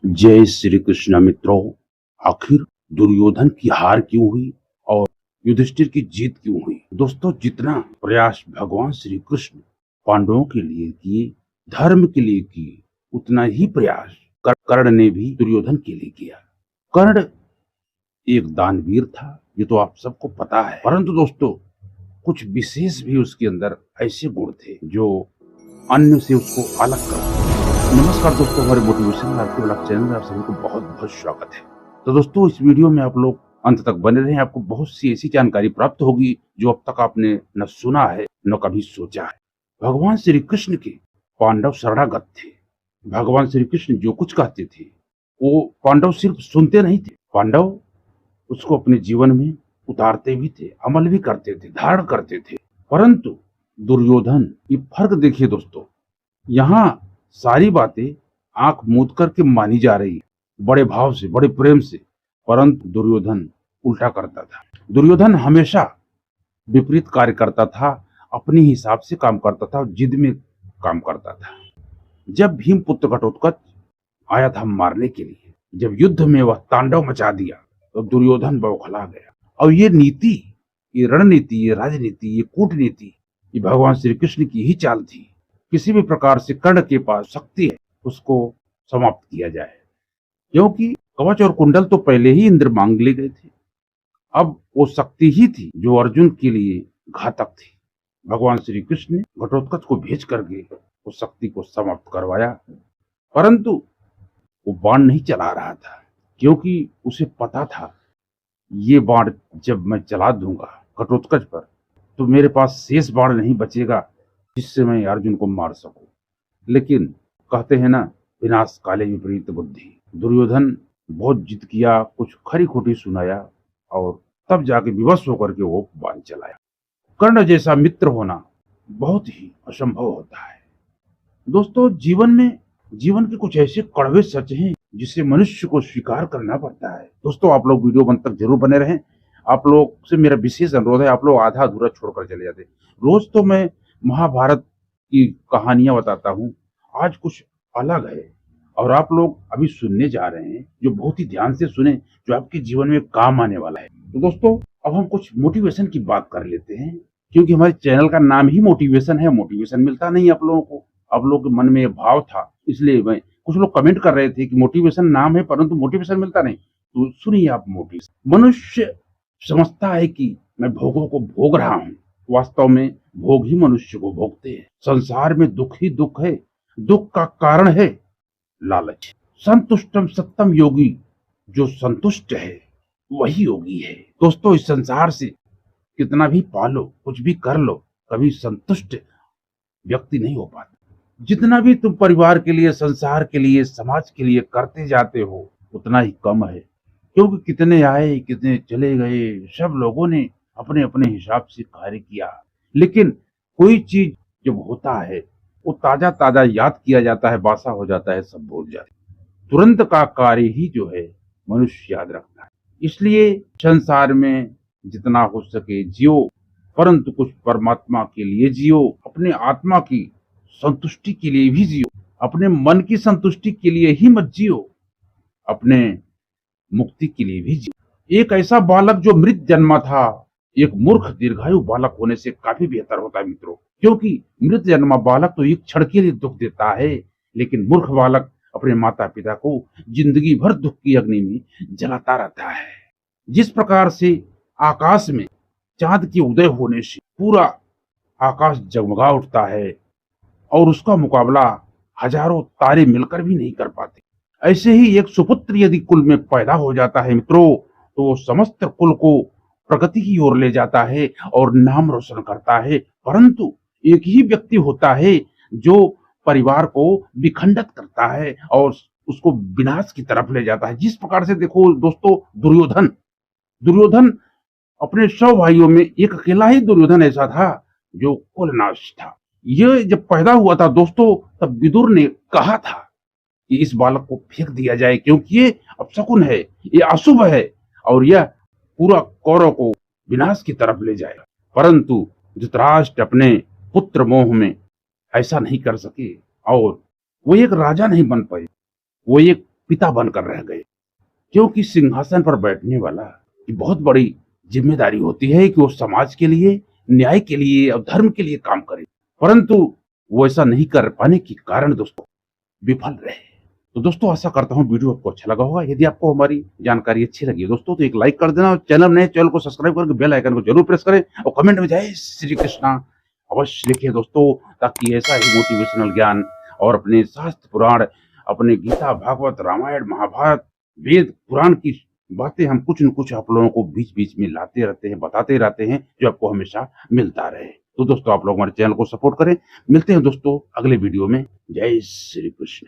जय श्री कृष्ण मित्रों। आखिर दुर्योधन की हार क्यों हुई और युधिष्ठिर की जीत क्यों हुई? दोस्तों, जितना प्रयास भगवान श्री कृष्ण पांडवों के लिए किए, धर्म के लिए किए, उतना ही प्रयास कर्ण ने भी दुर्योधन के लिए किया। कर्ण एक दानवीर था, ये तो आप सबको पता है, परंतु दोस्तों कुछ विशेष भी उसके अंदर ऐसे गुण थे जो अन्य से उसको अलग करते। नमस्कार दोस्तों, हमारे मोटिवेशन आपके ब्लॉग चैनल में आप सभी को बहुत बहुत स्वागत है। तो दोस्तों, इस वीडियो में आप लोग अंत तक बने रहें, आपको बहुत सी ऐसी जानकारी प्राप्त होगी जो अब तक आपने न सुना है न कभी सोचा है। भगवान श्री कृष्ण के पांडव शरणागत थे। भगवान श्री कृष्ण जो कुछ कहते थे वो पांडव सिर्फ सुनते नहीं थे, पांडव उसको अपने जीवन में उतारते भी थे, अमल भी करते थे, धारण करते थे। परंतु दुर्योधन, ये फर्क देखिए दोस्तों, यहाँ सारी बातें आंख मूंद करके मानी जा रही है, बड़े भाव से, बड़े प्रेम से, परंतु दुर्योधन उल्टा करता था। दुर्योधन हमेशा विपरीत कार्य करता था, अपने हिसाब से काम करता था, जिद में काम करता था। जब भीम पुत्र घटोत्कच आया था मारने के लिए, जब युद्ध में वह तांडव मचा दिया, तो दुर्योधन बौखला गया। और ये नीति, ये रणनीति, ये राजनीति, ये कूटनीति, ये भगवान श्री कृष्ण की ही चाल थी। किसी भी प्रकार से कर्ण के पास शक्ति है, उसको समाप्त किया जाए, क्योंकि कवच और कुंडल तो पहले ही इंद्र मांग ले गए थे। अब वो शक्ति ही थी जो अर्जुन के लिए घातक थी। भगवान श्री कृष्ण ने घटोत्कच को भेज करके उस शक्ति को समाप्त करवाया, परंतु वो बाण नहीं चला रहा था, क्योंकि उसे पता था ये बाण जब मैं चला दूंगा घटोत्कच पर, तो मेरे पास शेष बाण नहीं बचेगा जिससे मैं अर्जुन को मार सकूं। लेकिन कहते हैं ना, विनाश काले विपरीत बुद्धि। दुर्योधन बहुत जिद किया, कुछ खरी खोटी सुनाया और तब जाके विवश होकर के वो बाण चलाया। कर्ण जैसा मित्र होना बहुत ही असंभव होता है। दोस्तों, जीवन के कुछ ऐसे कड़वे सच हैं जिसे मनुष्य को स्वीकार करना पड़ता है। दोस्तों, आप लोग वीडियो अंत तक जरूर बने रहें। आप लोग से मेरा विशेष अनुरोध है, आप लोग आधा अधूरा छोड़कर चले जाते। रोज तो मैं महाभारत की कहानियां बताता हूँ, आज कुछ अलग है और आप लोग अभी सुनने जा रहे हैं, जो बहुत ही ध्यान से सुने, जो आपके जीवन में काम आने वाला है। तो दोस्तों, अब हम कुछ मोटिवेशन की बात कर लेते हैं, क्योंकि हमारे चैनल का नाम ही मोटिवेशन है। मोटिवेशन मिलता नहीं आप लोगों को, आप लोगों के मन में ये भाव था, इसलिए मैं, कुछ लोग कमेंट कर रहे थे कि मोटिवेशन नाम है परंतु मोटिवेशन मिलता नहीं। तो सुनिए आप मोटिवेशन। मनुष्य समझता है कि मैं भोगों को भोग रहा हूँ, वास्तव में भोग ही मनुष्य को भोगते हैं। संसार में दुख ही दुख है, दुख का कारण है लालच। संतुष्टम सत्तम योगी, जो संतुष्ट है वही योगी है। दोस्तों, इस संसार से कितना भी पालो, कुछ भी कर लो, कभी संतुष्ट व्यक्ति नहीं हो पाता। जितना भी तुम परिवार के लिए, संसार के लिए, समाज के लिए करते जाते हो, उतना ही कम है, क्योंकि कितने आए, कितने चले गए, सब लोगों ने अपने अपने हिसाब से कार्य किया। लेकिन कोई चीज जब होता है, वो ताजा ताजा याद किया जाता है, बासा हो जाता है, सब भूल जाते। तुरंत का कार्य ही जो है मनुष्य याद रखता है। इसलिए संसार में जितना हो सके जियो, परंतु कुछ परमात्मा के लिए जियो, अपने आत्मा की संतुष्टि के लिए भी जियो, अपने मन की संतुष्टि के लिए ही मत जियो, अपने मुक्ति के लिए भी जियो। एक ऐसा बालक जो मृत जन्मा था, एक मूर्ख दीर्घायु बालक होने से काफी बेहतर होता है मित्रों, क्योंकि मृत जन्मा बालक तो एक क्षण के लिए दुख देता है, लेकिन मूर्ख बालक अपने माता पिता को जिंदगी भर दुख की अग्नि में जलाता रहता है। जिस प्रकार से आकाश में चांद के उदय होने से पूरा आकाश जगमगा उठता है और उसका मुकाबला हजारों तारे मिलकर भी नहीं कर पाते, ऐसे ही एक सुपुत्र यदि कुल में पैदा हो जाता है मित्रों, तो वो समस्त कुल को प्रगति की ओर ले जाता है और नाम रोशन करता है। परंतु एक ही व्यक्ति होता है जो परिवार को विखंडित करता है और उसको विनाश की तरफ ले जाता है। जिस प्रकार से देखो दोस्तों, दुर्योधन दुर्योधन अपने 100 भाइयों में एक अकेला ही दुर्योधन ऐसा था जो कुलनाश था। ये जब पैदा हुआ था दोस्तों, तब विदुर ने कहा था कि इस बालक को फेंक दिया जाए, क्योंकि ये अपशकुन है, ये अशुभ है और यह पूरा कौरव को विनाश की तरफ ले जाएगा। परंतु धृतराष्ट्र अपने पुत्र मोह में ऐसा नहीं कर सके और वो एक राजा नहीं बन पाए, वो एक पिता बनकर रह गए, क्योंकि सिंहासन पर बैठने वाला की बहुत बड़ी जिम्मेदारी होती है कि वो समाज के लिए, न्याय के लिए और धर्म के लिए काम करे, परंतु वो ऐसा नहीं कर पाने के कारण दोस्तों विफल रहे। तो दोस्तों आशा करता हूँ वीडियो आपको अच्छा लगा होगा। यदि आपको हमारी जानकारी अच्छी लगी है दोस्तों तो एक लाइक कर देना, और चैनल को सब्सक्राइब करके बेल आइकन को जरूर प्रेस करें, और कमेंट में जय श्री कृष्णा अवश्य लिखिए दोस्तों, ताकि ऐसा ही मोटिवेशनल ज्ञान और अपने शास्त्र पुराण, अपने गीता, भागवत, रामायण, महाभारत, वेद, पुराण की बातें हम कुछ न कुछ आप लोगों को बीच बीच में लाते रहते हैं, बताते रहते हैं, जो आपको हमेशा मिलता रहे। तो दोस्तों आप लोग हमारे चैनल को सपोर्ट करें। मिलते हैं दोस्तों अगले वीडियो में। जय श्री कृष्ण।